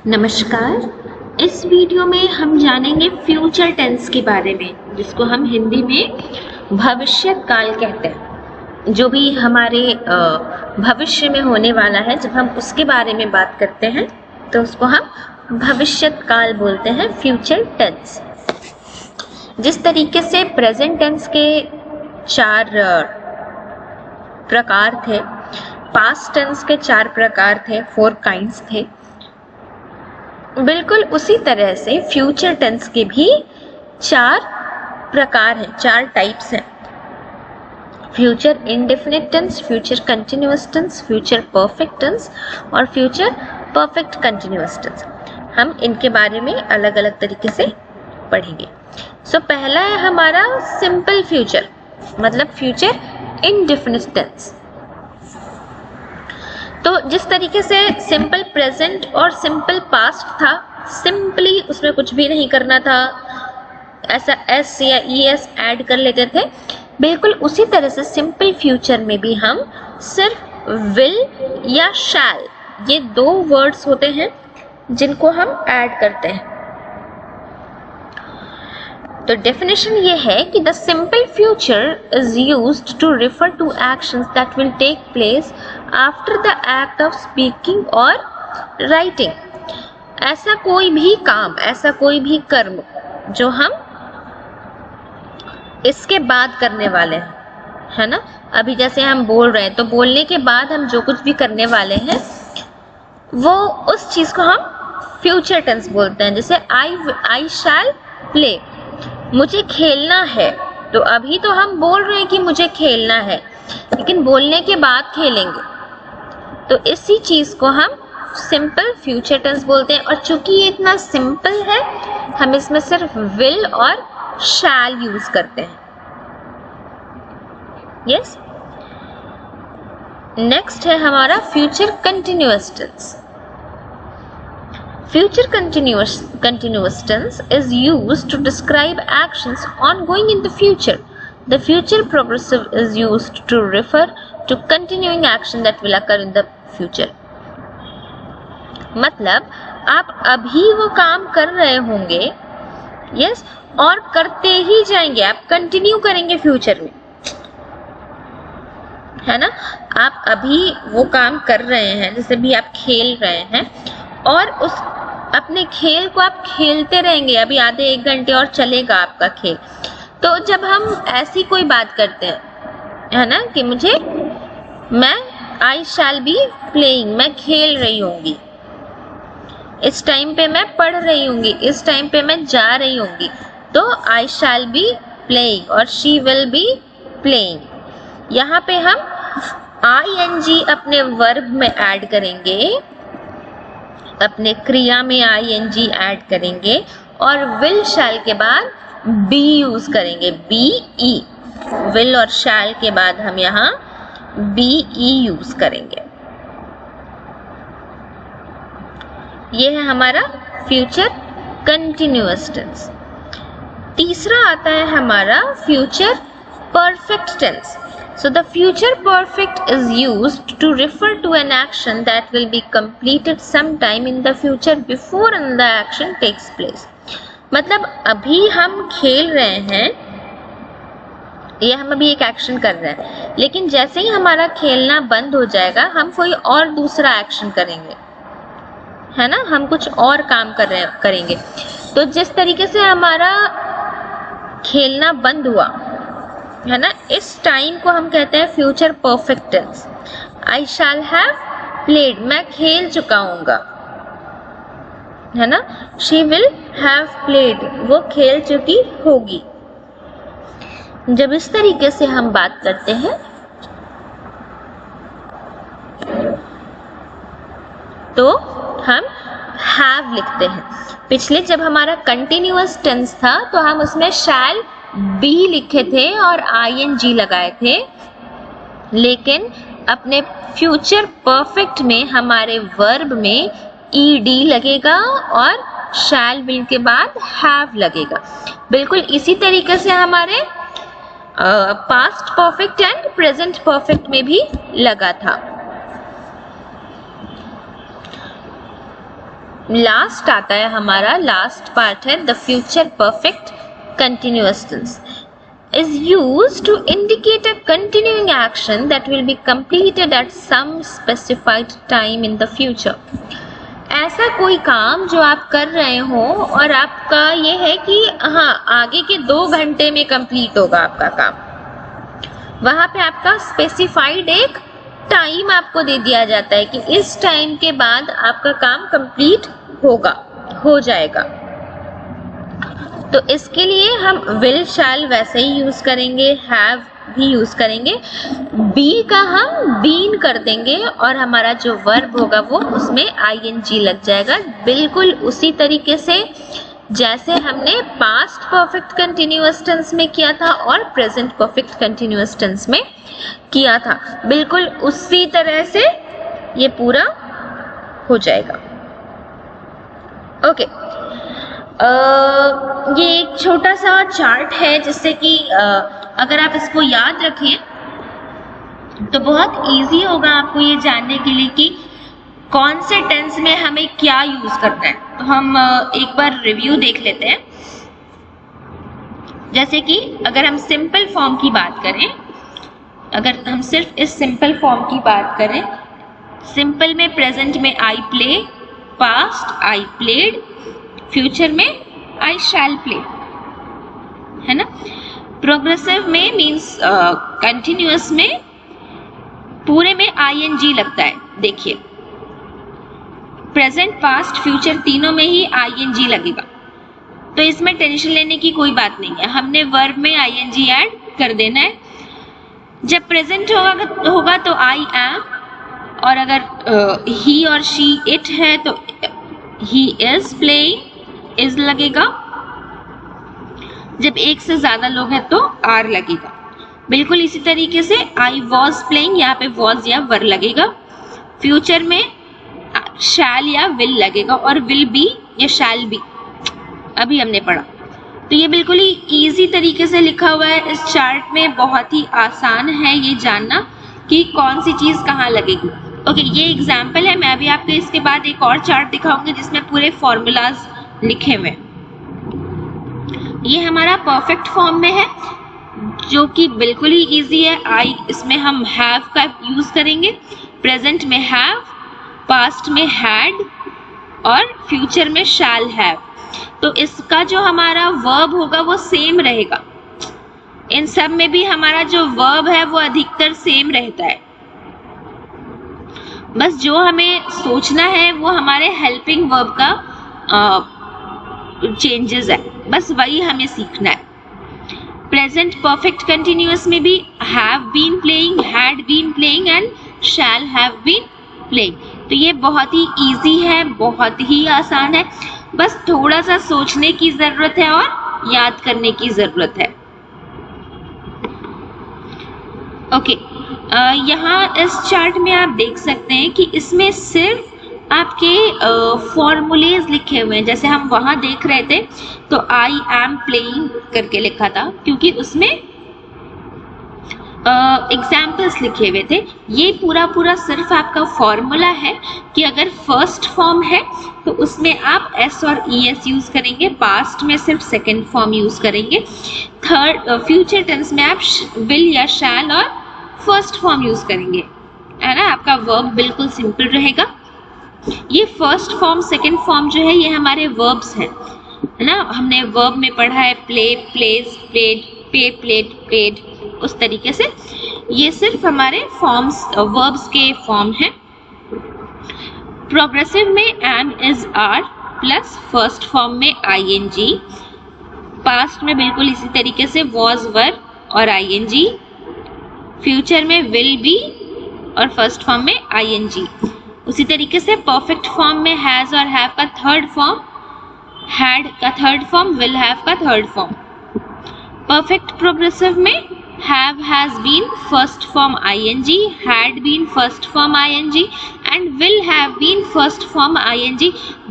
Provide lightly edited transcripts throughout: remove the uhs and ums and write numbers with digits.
नमस्कार। इस वीडियो में हम जानेंगे फ्यूचर टेंस के बारे में, जिसको हम हिंदी में भविष्य काल कहते हैं। जो भी हमारे भविष्य में होने वाला है, जब हम उसके बारे में बात करते हैं तो उसको हम भविष्य काल बोलते हैं, फ्यूचर टेंस। जिस तरीके से प्रेजेंट टेंस के 4 प्रकार थे, पास्ट टेंस के 4 प्रकार थे, 4 काइंड्स थे, बिल्कुल उसी तरह से फ्यूचर टेंस के भी 4 प्रकार हैं, 4 टाइप्स हैं। Future indefinite tense, future continuous tense, future perfect tense और फ्यूचर परफेक्ट कंटिन्यूअस टेंस। हम इनके बारे में अलग अलग तरीके से पढ़ेंगे। पहला है हमारा सिंपल फ्यूचर, मतलब फ्यूचर इंडेफिनिट टेंस। तो जिस तरीके से सिंपल प्रेजेंट और सिंपल पास्ट था, सिंपली उसमें कुछ भी नहीं करना था, ऐसा एस या ईएस ऐड कर लेते थे, बिल्कुल उसी तरह से सिंपल फ्यूचर में भी हम सिर्फ विल या शैल, ये 2 वर्ड्स होते हैं जिनको हम ऐड करते हैं। तो डेफिनेशन ये है कि the simple future is used to refer to actions that will take place after the act of speaking और राइटिंग। ऐसा कोई भी काम, ऐसा कोई भी कर्म जो हम इसके बाद करने वाले हैं, है ना। अभी जैसे हम बोल रहे हैं, तो बोलने के बाद हम जो कुछ भी करने वाले हैं वो उस चीज को हम फ्यूचर टेंस बोलते हैं। जैसे आई शैल प्ले, मुझे खेलना है, तो अभी तो हम बोल रहे हैं कि मुझे खेलना है, लेकिन बोलने के बाद खेलेंगे, तो इसी चीज को हम सिंपल फ्यूचर टेंस बोलते हैं। और चूंकि ये इतना सिंपल है, हम इसमें सिर्फ विल और शैल यूज करते हैं। यस। नेक्स्ट है हमारा future continuous tense. Future continuous tense is used to describe actions ongoing in the future. The future progressive is used to refer to continuing action that will occur in the future. मतलब आप अभी वो काम कर रहे होंगे, yes, और करते ही जाएंगे, आप कंटिन्यू करेंगे फ्यूचर में, है ना। आप अभी वो काम कर रहे हैं, जैसे भी आप खेल रहे हैं, और उस अपने खेल को आप खेलते रहेंगे, अभी आधे 1 घंटे और चलेगा आपका खेल। तो जब हम ऐसी कोई बात करते हैं, है ना, कि आई शैल बी प्लेइंग, मैं खेल रही होंगी, इस टाइम पे मैं पढ़ रही होंगी, इस टाइम पे मैं जा रही होंगी, तो आई शैल बी प्लेइंग और शी विल बी प्लेइंग। यहाँ पे हम ing अपने वर्ब में ऐड करेंगे, अपने क्रिया में ing ऐड करेंगे, और विल शैल के बाद बी यूज करेंगे, be, विल और शैल के बाद हम यहाँ be यूज करेंगे। ये है हमारा फ्यूचर कंटिन्यूअस टेंस। तीसरा आता है हमारा future perfect tense. So the future perfect is used to refer to an action that will be completed sometime in the future before another action takes place. मतलब अभी हम खेल रहे हैं, ये हम अभी एक एक्शन कर रहे हैं, लेकिन जैसे ही हमारा खेलना बंद हो जाएगा, हम कोई और दूसरा एक्शन करेंगे, है ना, हम कुछ और काम करेंगे। तो जिस तरीके से हमारा खेलना बंद हुआ, है ना, इस टाइम को हम कहते हैं future perfect tense. I shall have played, मैं खेल चुका हूँगा, है ना। शी विल हैव प्लेड, वो खेल चुकी होगी। जब इस तरीके से हम बात करते हैं तो हम हैव लिखते हैं। पिछले जब हमारा कंटिन्यूअस टेंस था, तो हम उसमें शैल बी लिखे थे और ing लगाए थे, लेकिन अपने फ्यूचर परफेक्ट में हमारे वर्ब में ed लगेगा और शैल विल के बाद हैव लगेगा। बिल्कुल इसी तरीके से हमारे past perfect and present perfect में भी लगा था। लास्ट आता है हमारा, लास्ट पार्ट है the future perfect continuous tense is used to indicate a continuing action that will be completed at some specified time in the future. ऐसा कोई काम जो आप कर रहे हो और आपका ये है कि हाँ आगे के 2 घंटे में कंप्लीट होगा आपका काम, वहाँ पे आपका स्पेसिफाइड एक टाइम आपको दे दिया जाता है कि इस टाइम के बाद आपका काम कंप्लीट होगा, हो जाएगा। तो इसके लिए हम विल शैल वैसे ही यूज करेंगे, हैव भी यूज करेंगे, बी का हम बीन कर देंगे और हमारा जो वर्ब होगा वो उसमें आईएनजी लग जाएगा, बिल्कुल उसी तरीके से जैसे हमने पास्ट परफेक्ट कंटिन्यूअस टेंस में किया था और प्रेजेंट परफेक्ट कंटिन्यूअस टेंस में किया था, बिल्कुल उसी तरह से ये पूरा हो जाएगा। ओके, ये एक छोटा सा चार्ट है जिससे कि अगर आप इसको याद रखें तो बहुत इजी होगा आपको ये जानने के लिए कि कौन से टेंस में हमें क्या यूज करना है। तो हम एक बार रिव्यू देख लेते हैं। जैसे कि अगर हम सिंपल फॉर्म की बात करें, अगर हम सिर्फ इस सिंपल फॉर्म की बात करें, सिंपल में प्रेजेंट में I play, past I played, future में आई शैल प्ले, है ना। प्रोग्रेसिव में मीन्स कंटिन्यूअस में पूरे में आईएनजी लगता है। देखिए प्रेजेंट पास्ट फ्यूचर तीनों में ही आईएनजी लगेगा, तो इसमें टेंशन लेने की कोई बात नहीं है, हमने वर्ब में आईएनजी ऐड कर देना है। जब प्रेजेंट होगा तो आई एम, और अगर ही और शी इट है तो ही इज प्लेइंग, इज लगेगा। जब एक से ज्यादा लोग हैं तो आर लगेगा। बिल्कुल इसी तरीके से आई वॉज प्लेइंग, यहाँ पे वॉज या वर लगेगा। फ्यूचर में शैल या विल लगेगा, और विल बी या शैल बी अभी हमने पढ़ा। तो ये बिल्कुल ही इजी तरीके से लिखा हुआ है इस चार्ट में, बहुत ही आसान है ये जानना कि कौन सी चीज कहाँ लगेगी। ओके, ये एग्जाम्पल है। मैं अभी आपको इसके बाद एक और चार्ट दिखाऊंगी जिसमें पूरे फॉर्मूलाज लिखे हुए। ये हमारा परफेक्ट फॉर्म में है जो कि बिल्कुल ही इजी है। आई इसमें हम हैव का यूज करेंगे, प्रेजेंट में हैव, पास्ट में हैड और फ्यूचर में शैल हैव। तो इसका जो हमारा वर्ब होगा वो सेम रहेगा। इन सब में भी हमारा जो वर्ब है वो अधिकतर सेम रहता है। बस जो हमें सोचना है वो हमारे हेल्पिंग वर्ब का चेंजेस है, बस वही हमें सीखना है। प्रेजेंट परफेक्ट कंटिन्यूअस में भी have been playing, had been playing and shall have been playing. तो ये बहुत ही इजी है, बहुत ही आसान है, बस थोड़ा सा सोचने की जरूरत है और याद करने की जरूरत है। ओके, यहाँ इस चार्ट में आप देख सकते हैं कि इसमें सिर्फ आपके फॉर्मूलेज लिखे हुए हैं। जैसे हम वहां देख रहे थे तो आई एम प्लेइंग करके लिखा था क्योंकि उसमें एग्जाम्पल्स लिखे हुए थे। ये पूरा सिर्फ आपका फॉर्मूला है कि अगर फर्स्ट फॉर्म है तो उसमें आप एस और ई एस यूज करेंगे, पास्ट में सिर्फ सेकेंड फॉर्म यूज करेंगे, थर्ड फ्यूचर टेंस में आप विल या शैल और फर्स्ट फॉर्म यूज करेंगे, है ना। आपका वर्ब बिल्कुल सिंपल रहेगा। ये फर्स्ट फॉर्म सेकेंड फॉर्म जो है ये हमारे वर्ब्स हैं, है ना। हमने वर्ब में पढ़ा है play, plays, played, pay, played, played, उस तरीके से ये सिर्फ हमारे फॉर्म्स वर्ब्स के फॉर्म हैं। प्रोग्रेसिव में am, is, are plus first form में आईएनजी, पास्ट में बिल्कुल इसी तरीके से वॉज, वर और आईएनजी, फ्यूचर में विल बी और फर्स्ट फॉर्म में आईएनजी। उसी तरीके से परफेक्ट फॉर्म में हैज और हैव का थर्ड फॉर्म, हैड का थर्ड फॉर्म, विल हैव का थर्ड फॉर्म। परफेक्ट प्रोग्रेसिव में have, has been first form ing, had been first form ing and will have been first form ing।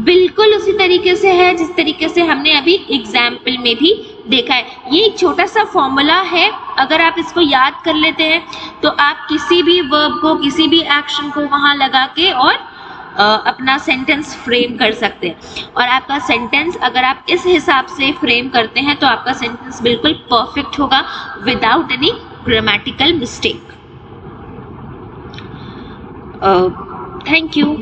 बिल्कुल उसी तरीके से है जिस तरीके से हमने अभी एग्जाम्पल में भी देखा है। ये एक छोटा सा फॉर्मूला है, अगर आप इसको याद कर लेते हैं तो आप किसी भी वर्ब को, किसी भी एक्शन को वहां लगा के और अपना सेंटेंस फ्रेम कर सकते हैं। और आपका सेंटेंस अगर आप इस हिसाब से फ्रेम करते हैं तो आपका सेंटेंस बिल्कुल परफेक्ट होगा without any grammatical mistake. Thank you.